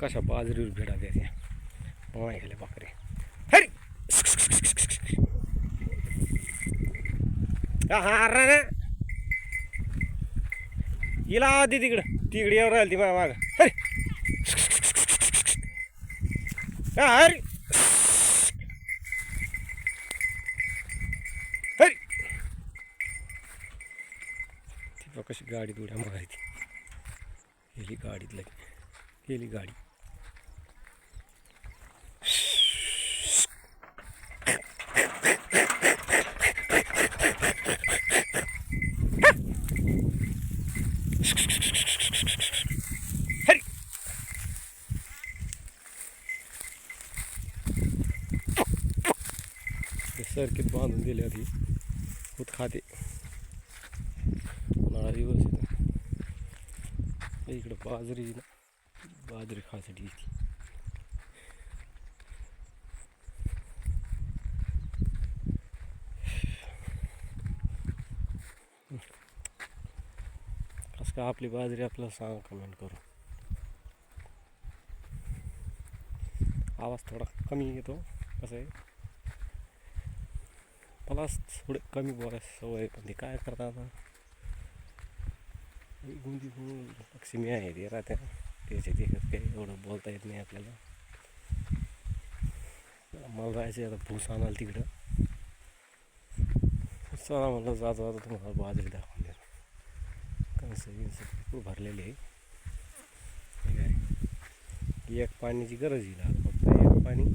कशा बाजरीवर भेडा द्यायच्या पाय गेले बाकरे. हरी हा ना हिला आधी तिकडे येऊन राहिली ती माग. हरी हरी हरी ती कशी गाडीत उड्या मारायची. गेली गाडीत गेली गाडी. हरी सरकीत बांधून दिली आधी खूप खाते. उन्हाळा दिवस इकडं बाजरी खासाठी येते. कसं का आपली बाजरी आपल्याला सांगा कमेंट करून. आवाज थोडा कमी येतो. कसं आहे मला थोडे कमी बोलायची सवय पण ते काय करता आता गुंदी लक्ष्मी आहे ते राहत्या त्याच्या देखत काही एवढं बोलता येत नाही आपल्याला. मला जायचं आता भूस आणाल तिकडं. चला म्हणलं जाता तुम्हाला बाजरी दाखवून द्या. कणसं भरपूर भरलेली आहे. ठीक आहे एक पाण्याची गरज येईल फक्त एक पाणी